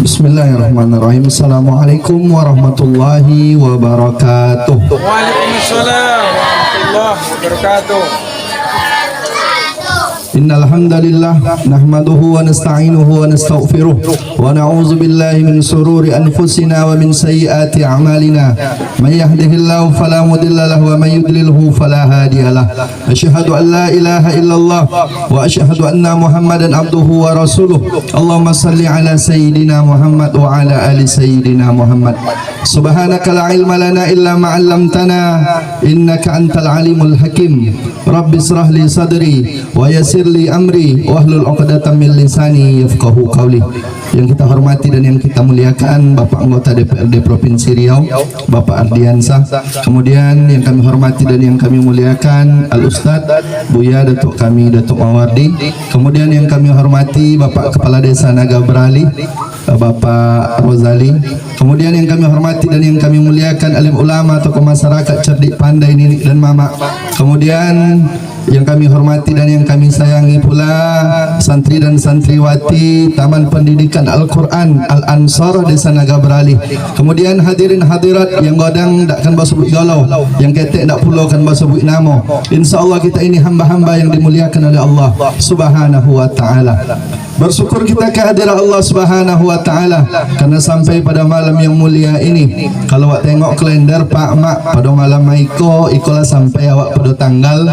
Bismillahirrahmanirrahim. Assalamualaikum warahmatullahi wabarakatuh. Waalaikumsalam warahmatullahi wabarakatuh. Innal hamdalillah nahmaduhu wa nasta'inuhu wa nastaghfiruh wa na'udzu billahi min shururi anfusina wa min sayyiati a'malina. May yahdihillahu fala mudilla lahu wa may yudlilhu fala hadiyalah. Asyhadu an la ilaha illallah wa asyhadu anna Muhammadan abduhu wa rasuluh. Allahumma salli ala sayyidina Muhammad wa ala ali sayyidina Muhammad. Subhanaka la ilma lana illa ma 'allamtana innaka antal alimul hakim. Rabbi israh li sadri wa yassir li amri wahlul 'uqdatam min lisani yafqahu qawli. Yang kita hormati dan yang kita muliakan Bapak anggota DPRD Provinsi Riau, Bapak Ardiansah. Kemudian yang kami hormati dan yang kami muliakan Al-Ustadz Buya Datuk kami Datuk Mawardi. Kemudian yang kami hormati Bapak Kepala Desa Naga Berali, Bapak Rozali. Kemudian yang kami hormati dan yang kami muliakan alim ulama, tokoh masyarakat, cerdik, pandai, ninik dan mama. Kemudian yang kami hormati dan yang kami sayangi pula santri dan santriwati Taman Pendidikan Al-Quran Al-Ansar Desa Naga Berali. Kemudian hadirin hadirat yang godang takkan basebut galau, yang ketek tak pulau kan basebut nama. InsyaAllah kita ini hamba-hamba yang dimuliakan oleh Allah Subhanahu wa ta'ala. Bersyukur kita kehadiran Allah Subhanahu wa ta'ala karena sampai pada malam yang mulia ini. Kalau awak tengok kalender Pak Mak, pada malam ikolah sampai awak pada tanggal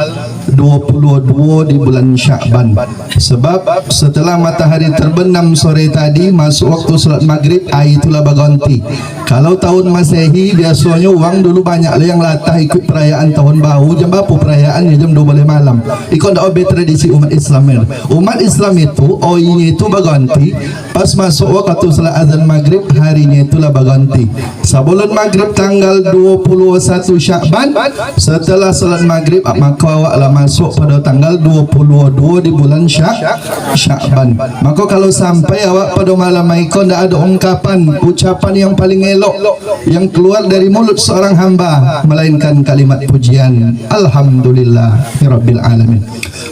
22 di bulan Sya'ban. Sebab setelah matahari terbenam sore tadi masuk waktu salat maghrib, itulah baganti. Kalau tahun Masehi biasanya orang dulu banyak yang latah ikut perayaan tahun baru. Jam berapa perayaan? Jam 12 malam. Ikut dak obe tradisi umat Islam. Umat Islam itu itu baganti pas masuk waktu salat azan maghrib, harinya itulah baganti. Sebelum maghrib tanggal 21 Sya'ban, setelah salat maghrib maka awaklah masuk pada tanggal 22 di bulan Sya'ban. Maka kalau sampai awak pada malam maiko tidak ada ucapan yang paling elok yang keluar dari mulut seorang hamba melainkan kalimat pujian Alhamdulillahirabbil alamin.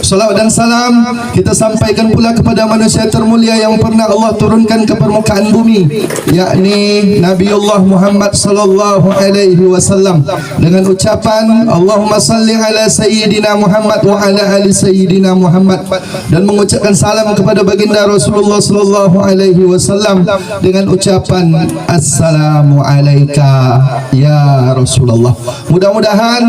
Salawat dan salam kita sampaikan pula kepada manusia termulia yang pernah Allah turunkan ke permukaan bumi, yakni Nabiullah Muhammad sallallahu alaihi wasallam, dengan ucapan Allahumma salli ala sayyidina Muhammad wa ala ali sayyidina Muhammad, dan mengucapkan salam kepada baginda Rasulullah sallallahu alaihi wasallam dengan ucapan assalamu alayka ya Rasulullah. Mudah-mudahan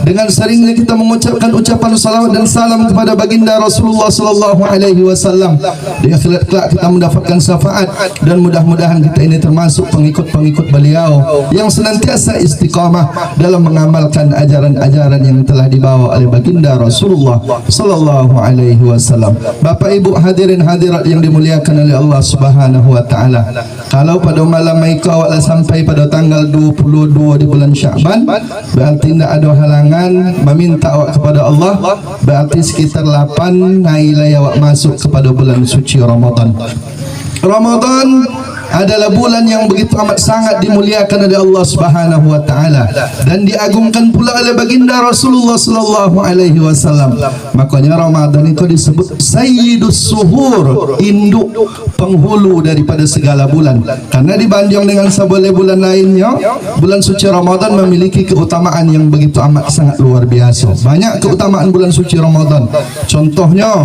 dengan seringnya kita mengucapkan ucapan salawat dan salam kepada baginda Rasulullah sallallahu alaihi wasallam, di akhirat kelak kita mendapatkan syafaat, dan mudah-mudahan kita ini termasuk pengikut-pengikut beliau yang senantiasa istiqamah dalam mengamalkan ajaran-ajaran yang telah dibawa oleh baginda Rasulullah sallallahu alaihi wasallam. Bapak Ibu hadirin hadirat yang dimuliakan oleh Allah Subhanahu wa taala, kalau pada malam maiko awaklah sampai pada tanggal 22 di bulan Sya'ban, berarti tidak ada halangan meminta awak kepada Allah, berarti sekitar 8 nilai awak masuk kepada bulan suci Ramadan. Ramadan adalah bulan yang begitu amat sangat dimuliakan oleh Allah Subhanahu wa taala dan diagungkan pula oleh baginda Rasulullah sallallahu alaihi wasallam. Makanya Ramadan itu disebut Sayyidus Suhur, induk penghulu daripada segala bulan. Karena dibanding dengan sebuah bulan lainnya, bulan suci Ramadan memiliki keutamaan yang begitu amat sangat luar biasa. Banyak keutamaan bulan suci Ramadan. Contohnya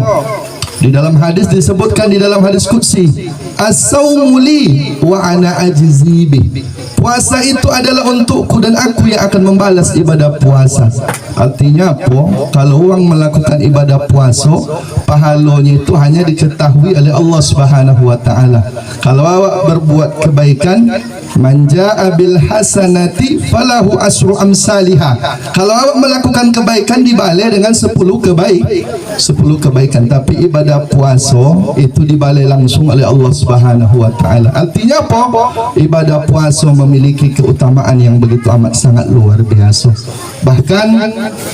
di dalam hadis disebutkan, di dalam hadis qudsi, as-saumu li wa ana ajzi bih. Puasa itu adalah untukku dan aku yang akan membalas ibadah puasa. Artinya apa? Kalau orang melakukan ibadah puasa, pahalanya itu hanya diketahui oleh Allah Subhanahu wa taala. Kalau awak berbuat kebaikan, man jaa bil hasanati falahu asru amsalihah. Kalau awak melakukan kebaikan dibalai dengan 10 kebaikan. Tapi ibadah puasa itu dibalai langsung oleh Allah Subhanahu wa taala. Artinya apa? Ibadah puasa memiliki keutamaan yang begitu amat sangat luar biasa. Bahkan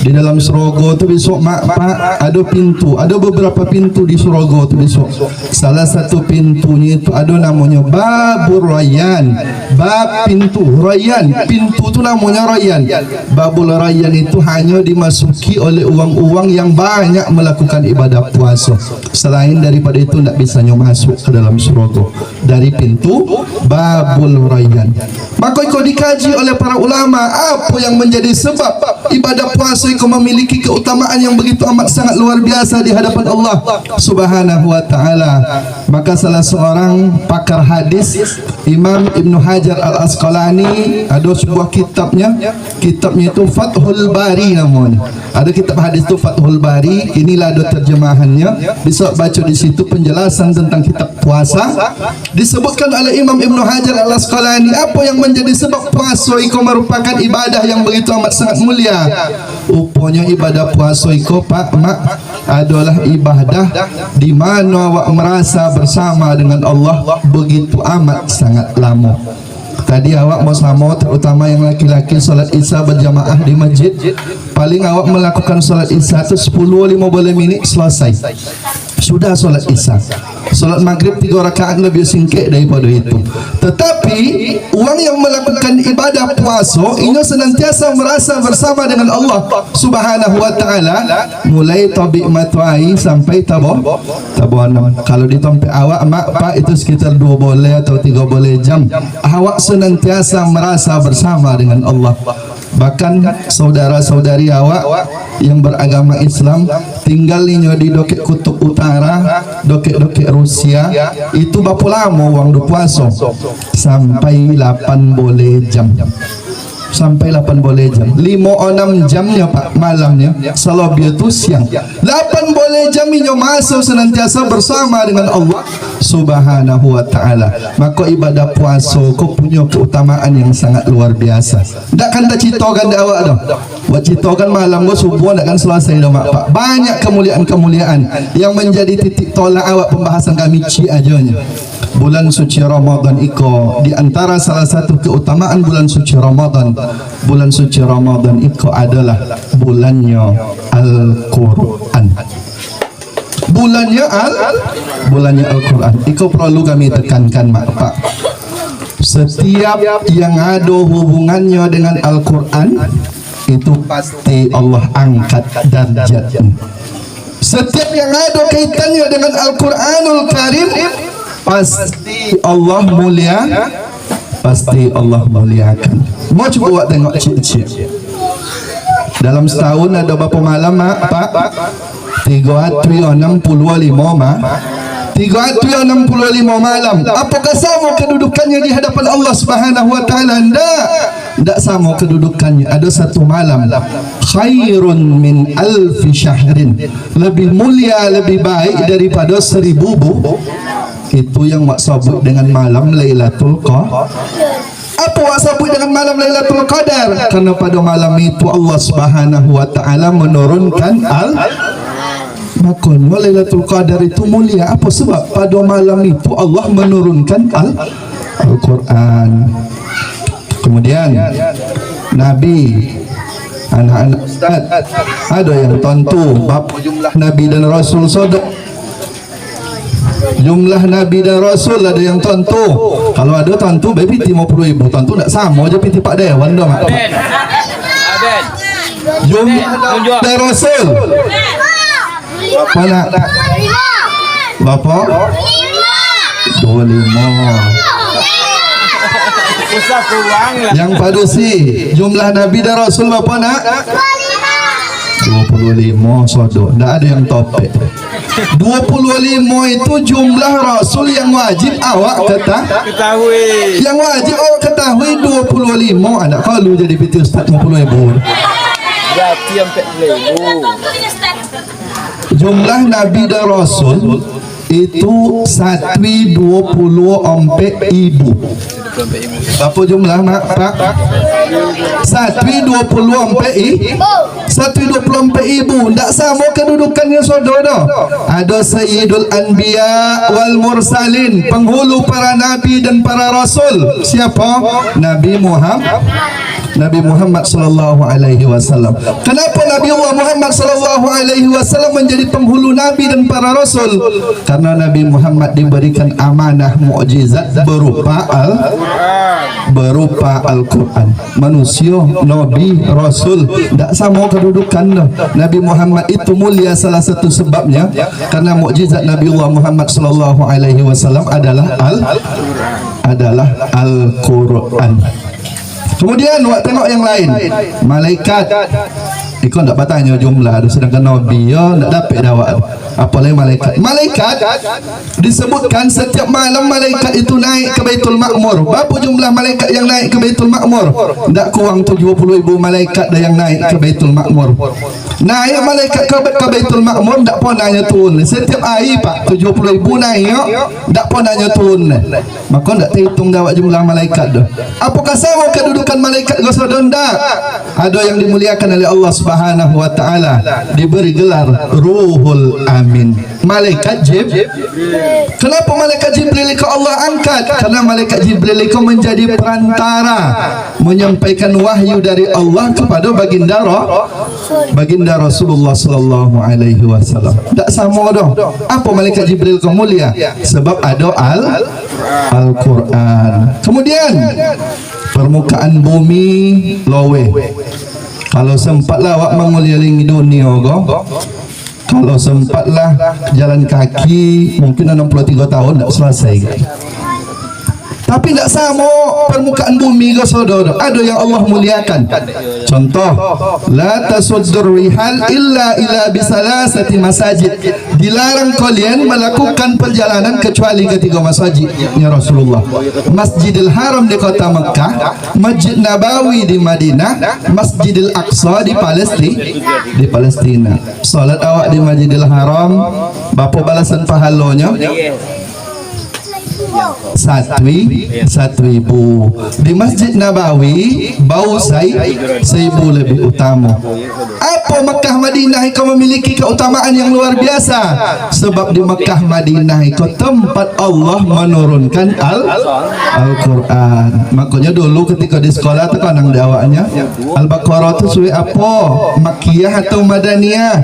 di dalam Surga itu besok ada pintu, ada beberapa pintu di Surga itu besok. Salah satu pintunya itu ada namanya Babur Rayyan. Bab pintu, Rayyan pintu pintu tu namanya Rayyan. Babul Rayyan itu hanya dimasuki oleh uang-uang yang banyak melakukan ibadah puasa. Selain daripada itu tidak bisa masuk ke dalam surga dari pintu Babul Rayyan. Maka itu dikaji oleh para ulama, apa yang menjadi sebab ibadah puasa itu memiliki keutamaan yang begitu amat sangat luar biasa di hadapan Allah Subhanahu wa taala. Maka salah seorang pakar hadis, Imam Ibnu Hajar Al-Asqalani, ada sebuah kitabnya itu Fathul Bari namanya. Ada kitab hadis itu Fathul Bari, inilah ada terjemahannya. Bisa baca di situ penjelasan tentang kitab puasa. Disebutkan oleh Imam Ibnu Hajar Al-Asqalani, apa yang menjadi sebab puasa itu merupakan ibadah yang begitu amat sangat mulia. Rupanya ibadah puasa itu Pak Mak adalah ibadah di mana awak merasa bersama dengan Allah begitu amat sangat lama. Tadi awak mau sama, terutama yang laki-laki, solat isya berjamaah di masjid, paling awak melakukan solat isya itu 10-15 minit selesai, sudah solat isya. Solat maghrib 3 rakaat lebih singkat daripada itu. Tetapi orang yang melakukan ibadah puasa ini senantiasa merasa bersama dengan Allah Subhanahu wa taala, mulai tabik matuai sampai tabuh 6. Kalau ditompe awak mak pak itu sekitar 2 boleh atau 3 boleh jam. Awak senantiasa merasa bersama dengan Allah. Bahkan saudara-saudari awak yang beragama Islam tinggalnya di dokek kutub utara, dokek-dokek Rusia, itu berapa lama orang berpuasa? Sampai 8 boleh jam. Sampai 8 boleh jam. 5-6 jamnya Pak malamnya. Salat dia tu siang. 8 boleh jamnya masa senantiasa bersama dengan Allah Subhanahu wa taala. Maka ibadah puasa kau punya keutamaan yang sangat luar biasa. Takkan tak ceritakan dak awak dah. Buat ceritakan malam kau subuh takkan selesai dah mak Pak. Banyak kemuliaan-kemuliaan yang menjadi titik tolak awak pembahasan kami ci ajanya. Bulan suci Ramadan iko, di antara salah satu keutamaan bulan suci Ramadan, bulan suci Ramadan iko adalah bulannya Al-Quran. Bulannya Al-Quran. Iko perlu kami tekankan mak Pak. Setiap yang ada hubungannya dengan Al-Quran itu pasti Allah angkat darjatnya. Setiap yang ada kaitannya dengan Al-Quranul Karim pasti Allah mulia, pasti Allah muliakan. Mau cuba buat tengok cik-cik. Dalam setahun ada berapa malam mak Pak? 365 mak. 365 malam. Apakah sama kedudukannya di hadapan Allah Subhanahu wa taala? Tidak sama kedudukannya. Ada satu malam khairun min alfi syahrin, lebih mulia, lebih baik daripada 1000 itu yang mak sebut dengan malam Lailatul Qadar. Apa mak sebut dengan malam Lailatul Qadar? Karena pada malam itu Allah Subhanahu wa taala menurunkan makanya Lailatul Qadar itu mulia. Apa sebab pada malam itu Allah menurunkan Al-Quran. Kemudian Nabi, anak-anak ustaz ada yang tentu bab jumlah Nabi dan Rasul saudara. Jumlah Nabi dan Rasul ada yang tentu. Kalau ada tentu baby 50,000, tentu tak sama je piti Pak Dewan dah mak. Jumlah Nabi dan Rasul berapa nak? Berapa? 25. Usah kurang lah. Yang padusi jumlah Nabi dan Rasul berapa nak? 25 sodok. Tak ada yang topik. 25 itu jumlah Rasul yang wajib awak ketahui. Yang wajib awak ketahui 25. Anak kalau jadi PT Ustaz 50,000. Berarti yang 40,000. Jumlah Nabi dan Rasul itu 124,000. Berapa jumlah mak Pak? 124,000. Tak sama kedudukannya saudara. Ada Sayyidul Anbiya wal Mursalin, penghulu para nabi dan para rasul. Siapa? Nabi Muhammad sallallahu alaihi wasallam. Kenapa Nabi Allah Muhammad sallallahu alaihi wasallam menjadi penghulu nabi dan para rasul? Karena Nabi Muhammad diberikan amanah mukjizat berupa berupa Al-Quran. Manusia, Nabi, Rasul tak sama kedudukan dah. Nabi Muhammad itu mulia, salah satu sebabnya karena mukjizat Nabi Allah Muhammad sallallahu alaihi wasallam adalah Al-Quran. Kemudian awak tengok yang lain, malaikat. Ikon tak bertanya jumlah, sedangkan Nabi ya tak dapat dawak. Apalagi malaikat. Malaikat disebutkan setiap malam malaikat itu naik ke Baitul Ma'mur. Berapa jumlah malaikat yang naik ke Baitul Ma'mur? Tak kurang 70,000 malaikat dah yang naik ke Baitul Ma'mur. Naik malaikat ke Baitul Ma'mur tak pernahnya turun. Setiap hari pak 70,000 naik, tak pernahnya turun. Maka tak terhitung dawak jumlah malaikat dah. Apakah sama kedudukan malaikat Rasulullah? Tak. Ada yang dimuliakan oleh Allah Subhanahu wa taala, diberi gelar Ruhul Amin. Malaikat Jibril. Kenapa malaikat Jibril itu Allah angkat? Karena malaikat Jibril itu menjadi perantara menyampaikan wahyu dari Allah kepada baginda Rasulullah sallallahu alaihi wasallam. Tak sama dah. Apa malaikat Jibril itu mulia? Sebab ada Al-Quran. Kemudian permukaan bumi lowe. Kalau sempatlah awak mengelilingi dunia kalau sempatlah jalan kaki mungkin 63 tahun tak selesai. Tapi tak sama permukaan bumi ke saudara. Ada yang Allah muliakan. Contoh, la tasuddur rihal illa ila bisalasati masajid. Dilarang kalian melakukan perjalanan kecuali ke 3 masjid ya Rasulullah. Masjidil Haram di kota Mekah, Masjid Nabawi di Madinah, Masjidil Aqsa di Palestina. Salat awak di Masjidil Haram, berapa balasan pahalanya? 1.000. Di Masjid Nabawi bau 1.000 lebih utama. Apa Mekah Madinah itu memiliki keutamaan yang luar biasa? Sebab di Mekah Madinah itu tempat Allah menurunkan Al-Quran. Makanya dulu ketika di sekolah tu kanang dakwahnya Al-Baqarah tu suai apa? Makkiyah atau Madaniyah?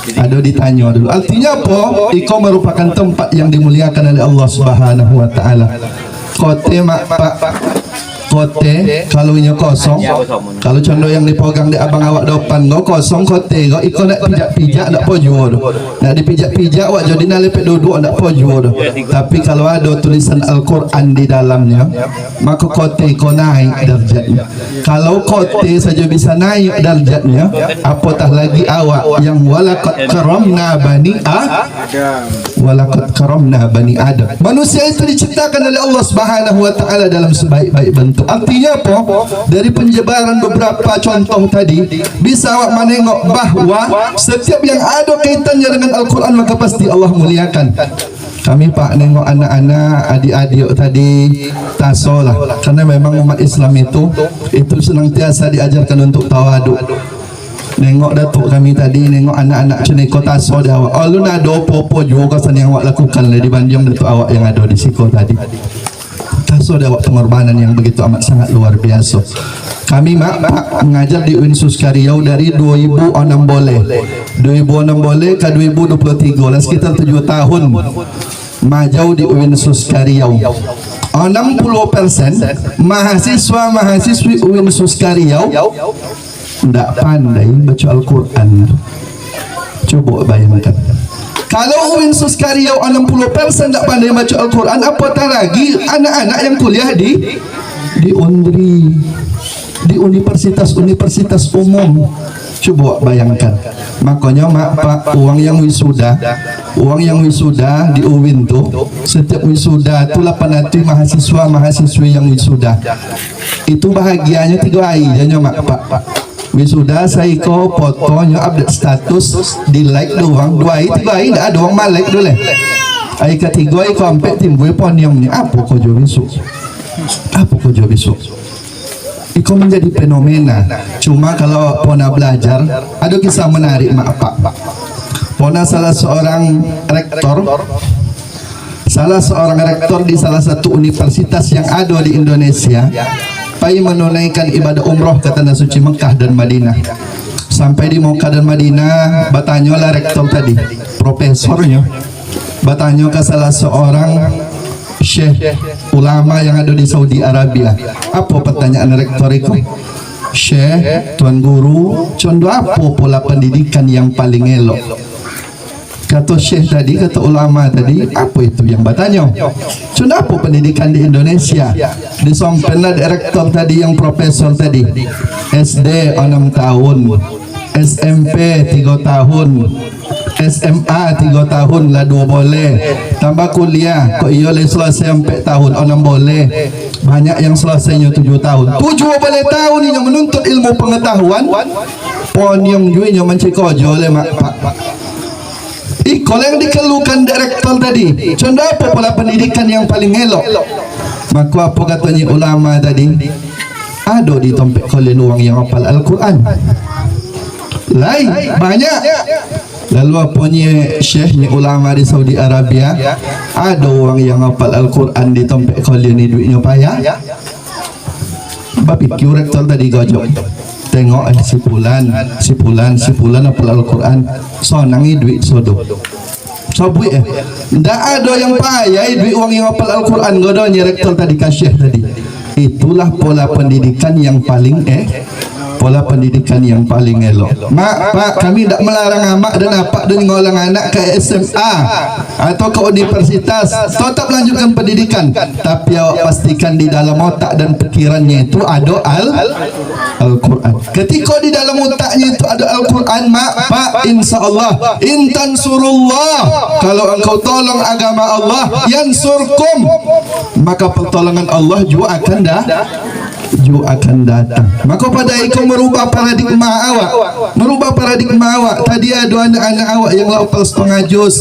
Ada ditanya dulu. Artinya apa? Iko merupakan tempat yang dimuliakan oleh Allah Subhanahu wa taala. Kote mak pak kote kalau nya kosong. Kalau contoh yang dipegang di abang awak depan kosong kote iko nak pijak-pijak tak pojo. Nak dipijak-pijak awak jadi nak lepek duduk tak pojo. Tapi kalau ada tulisan Al-Quran di dalamnya, maka kote iko naik darjatnya. Kalau kote saja bisa naik darjatnya, apatah lagi awak yang walaqad karamna bani Adam. Manusia itu diciptakan oleh Allah Subhanahu wa taala dalam sebaik-baik bentuk. Artinya apa? Dari penjebaran beberapa contoh tadi bisa awak menengok bahwa setiap yang ada kaitannya dengan Al-Quran maka pasti Allah muliakan. Kami pak nengok anak-anak adik-adik tadi tasolah, karena memang umat Islam itu senantiasa diajarkan untuk tawaduk. Nengok datuk kami tadi, nengok anak-anak ceneko taso dia awak. Oh lu nak ada apa-apa juga kesan yang awak lakukan lah dibanding datuk awak yang ada di siko tadi. Taso dia awak pengorbanan yang begitu amat sangat luar biasa. Kami pak mengajar di Winsus Karyau dari 2006 ke 2023 lah, sekitar 7 tahun majau di Winsus Karyau. 60% mahasiswa-mahasiswi Winsus Karyau tidak pandai baca Al-Quran. Coba bayangkan, kalau Winsus Karyau 60% tidak pandai baca Al-Quran, apatah lagi anak-anak yang kuliah di UNDRI, di universitas umum. Coba bayangkan. Makanya pak uang yang wisuda di UIN tuh, setiap wisuda itu 800 mahasiswa-mahasiswi yang wisuda. Itu bahagianya 3 hari aja pak. Wisuda saya ko fotonya update status di like doang 2 hari 3 hari tidak ada orang malek dulu. Hari ketiga ai kompet timbul ponyong ni apa ko jo besok. Itu menjadi fenomena. Cuma kalau pona belajar, ada kisah menarik mak pak. Pona salah seorang rektor di salah satu universitas yang ada di Indonesia, pai menunaikan ibadah umroh ke tanah suci Mekah dan Madinah. Sampai di Mekah dan Madinah, bertanyalah rektor tadi, profesornya, bertanya ke salah seorang syekh ulama yang ada di Saudi Arabia. Apa pertanyaan rektor itu? Syekh, Tuan Guru, condo apa pola pendidikan yang paling elok? Kata Syekh tadi, kata ulama tadi, apa itu yang bertanya? Condo apa pendidikan di Indonesia? Disampaikan direktor tadi yang profesor tadi. SD 6 tahun, SMP 3 tahun, SMA 3 tahun lah 2 boleh. Tambah kuliah, kok iya boleh selesai 4 tahun, 6 boleh. Banyak yang selesainya 7 tahun. 7 boleh tahun ni yang menuntut ilmu pengetahuan. Pon yang juinya mencikojo oleh mak pak. Ikol yang dikeluhkan direktor tadi. Contoh apa pola pendidikan yang paling elok? Maka apa katanya ulama tadi? Ada di tempat kalian orang yang hafal Al-Quran. Lain banyak. Lalu apanya syekhnya ulama di Saudi Arabia, ada orang yang hafal Al-Quran di tempat kalian ni duitnya payah. Bapak pikir rektor tadi gojok. Tengok si pulan hafal Al-Quran, sonangi duit sodo. Sobui ndak ada yang payah duit orang yang hafal Al-Quran, godonya rektor tadi kasih tadi. Itulah pola pendidikan yang paling pola pendidikan yang paling elok. Mak, pak, kami tidak melarang amak dan apak dan ngolang anak ke SMA atau ke universitas, tetap lanjutkan pendidikan, tapi awak pastikan di dalam otak dan pikirannya itu ada Al-Quran. Ketika di dalam otaknya itu ada Al-Quran, mak, pak, insya Allah, intan surullah, kalau engkau tolong agama Allah, yansurkum, maka pertolongan Allah juga akan datang. Maka pada itu merubah paradigma awak. Tadi ada anak-anak awak yang lapal setengah juz.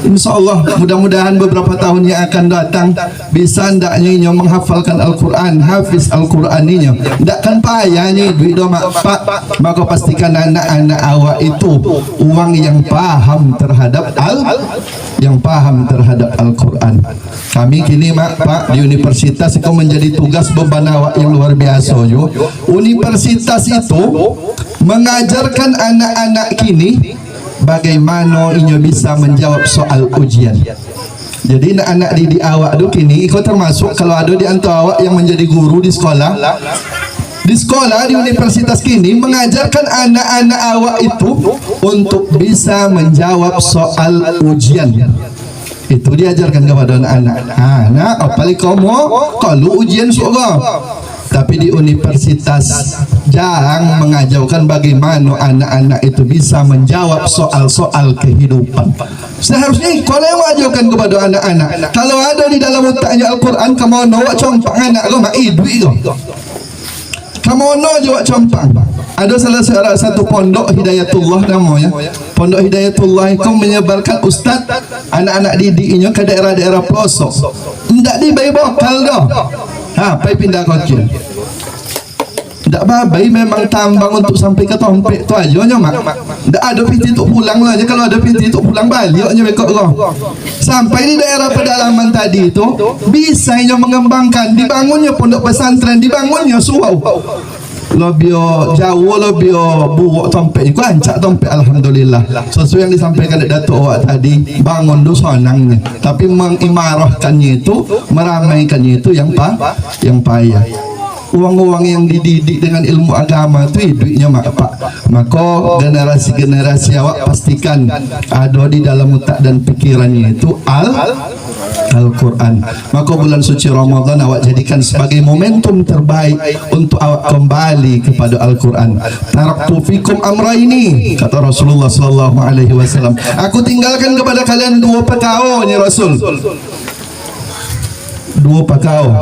InsyaAllah mudah-mudahan beberapa tahun yang akan datang bisa ndaknya menghafalkan Al-Quran, hafiz Al-Quran ini ndakkan payahnya duit doma pak. Maka pastikan anak-anak awak itu uang yang paham terhadap Al-Quran. Kami kini pak di universitas itu menjadi tugas beban awak yang luar biasa yo. Universitas itu mengajarkan anak-anak kini bagaimana inyo bisa menjawab soal ujian. Jadi anak-anak didik awak tu kini ikut termasuk kalau ada di antara awak yang menjadi guru di sekolah. Di sekolah di universitas kini mengajarkan anak-anak awak itu untuk bisa menjawab soal ujian. Itu diajarkan kepada anak-anak. Nak, apalagi kamu kalau ujian surga. Tapi di universitas jarang mengajarkan bagaimana anak-anak itu bisa menjawab soal-soal kehidupan. Seharusnya kalau yang mengajarkan kepada anak-anak, kalau ada di dalam otaknya Al-Quran, kamu nak compang anak kau mak duit kau. Kamu nak jawab compang. Ada salah satu pondok Hidayatullah namanya. Pondok Hidayatullah itu menyebarkan ustaz anak-anak didiknya ke daerah-daerah pelosok. Tidak dibayar bakal dah. Pai pindah kocil. Tak babai memang tambang untuk sampai ke tompek tu aja nya mak. Tak ada piti untuk pulang lah. Kalau ada piti untuk pulang balik nya bekok kau. Sampai di daerah pedalaman tadi itu bisa nya mengembangkan, dibangunnya pondok pesantren, dibangunnya surau. Lebih jauh, lebih buruk tompek itu ancak tompek alhamdulillah. Sesuai yang disampaikan oleh Datuk awak tadi, bangun tu senangnya, tapi mengimarahkannya itu, meramaikannya itu yang payah. Uang-uang yang dididik dengan ilmu agama itu duitnya mak pak. Maka generasi-generasi awak pastikan ada di dalam otak dan pikirannya itu Al-Quran. Maka bulan suci Ramadan awak jadikan sebagai momentum terbaik untuk awak kembali kepada Al-Quran. Taraktu fikum amraini, kata Rasulullah sallallahu alaihi wasallam. Aku tinggalkan kepada kalian 2 perkara ya Rasul. 2 perkara.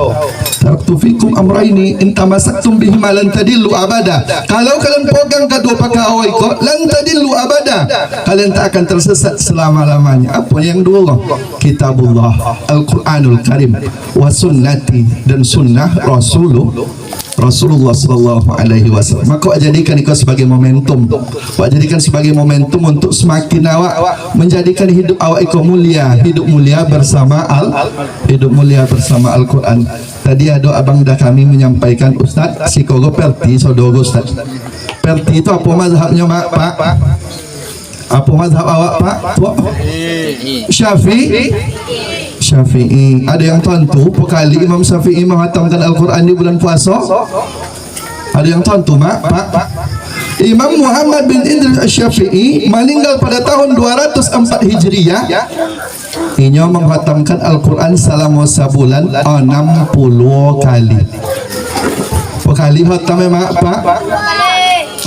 Taraktu fikum amraini in tamasaktum bihima lan tadillu abada. Kalau kalian pegang kedua perkara itu lan tadillu abada, kalian tak akan tersesat selama-lamanya. Apa yang dua? Kitabullah, Al-Quranul Karim, wa sunnati, dan sunnah Rasulullah sallallahu alaihi wasallam. Maka jadikan itu sebagai momentum. Jadikan sebagai momentum untuk semakin awak menjadikan hidup awak itu mulia, hidup mulia bersama Al-Quran. Tadi ada abang dah kami menyampaikan Ustaz psikologi Perti, saudara Ustaz. Perti itu apa mazhabnya Pak? Apa mazhab awak Pak? Syafi'i. Syafi'i. Ada yang tentu kali Imam Syafi'i menghatamkan Al-Quran di bulan puasa? Ada yang tentu Mak? Pak? Imam Muhammad bin Idris Asy-Syafi'i meninggal pada tahun 204 Hijriah. Ia menghatamkan Al-Quran selama sebulan 60 kali. Kali hatam Mak? Pak?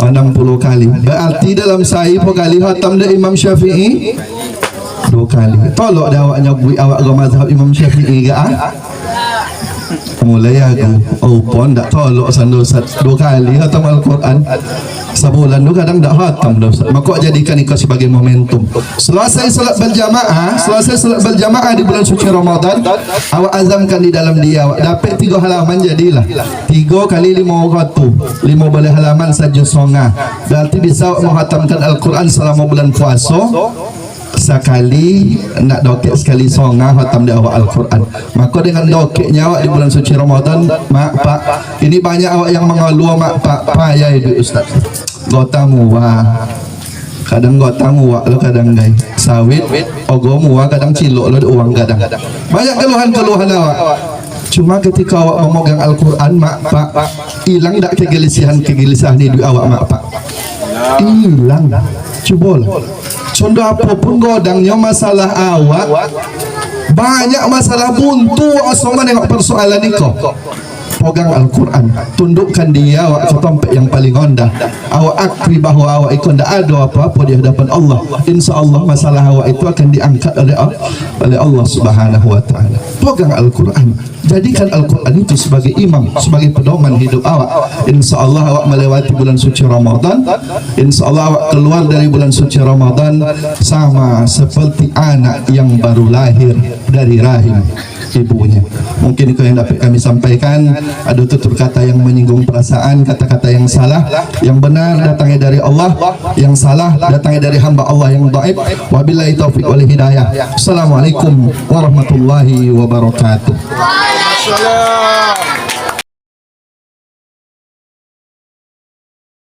60 kali. Berarti dalam sahih kali hatam dari Imam Syafi'i 2 kali. Tolok dah awak nyabui awak ke mazhab Imam Syafi'i ke mulai aku pon tak tolok sana Ustaz 2 kali hatam Al-Quran sebulan tu kadang tak hatam dah Ustaz. Maka jadikan itu sebagai momentum. Selesai salat berjamaah di bulan suci Ramadan, awak azamkan di dalam dia awak dapat 3 halaman jadilah 3 kali 5 waktu 5 boleh halaman saja songah. Berarti bisa awak menghatamkan Al-Quran selama bulan puasa sekali, nak dokek sekali songah hatam di awak Al-Quran. Maka dengan dokeknya awak di bulan suci Ramadan, Mak Pak, ini banyak awak yang mengeluh Mak Pak payah itu Ustaz. Gotamu wah, kadang gotamu wah lo kadang gay sawit, ogomu wah kadang cilok lo uang kadang. Banyak keluhan awak. Cuma ketika awak memegang Al-Quran Mak Pak, hilang tak kegelisahan di awak Mak Pak? Hilang. Cubalah. Contoh apapun godangnya masalah awak, banyak masalah buntu asal menengok persoalan itu. Pegang Al-Quran, tundukkan dia awak ke tempat yang paling rendah. Awak akui bahawa awak itu tidak ada apa-apa di hadapan Allah. Insya Allah masalah awak itu akan diangkat oleh Allah Subhanahu Wa Taala. Pegang Al-Quran, jadikan Al-Quran itu sebagai imam, sebagai pedoman hidup awak. Insya Allah awak melewati bulan suci Ramadan. Insya Allah awak keluar dari bulan suci Ramadan sama seperti anak yang baru lahir dari rahim ibunya. Mungkin itu yang dapat kami sampaikan. Ada tutur kata yang menyinggung perasaan, kata-kata yang salah, yang benar datangnya dari Allah, yang salah datangnya dari hamba Allah yang dhaif. Wabillahi taufiq wal hidayah. Assalamualaikum warahmatullahi wabarakatuh. Waalaikumsalam.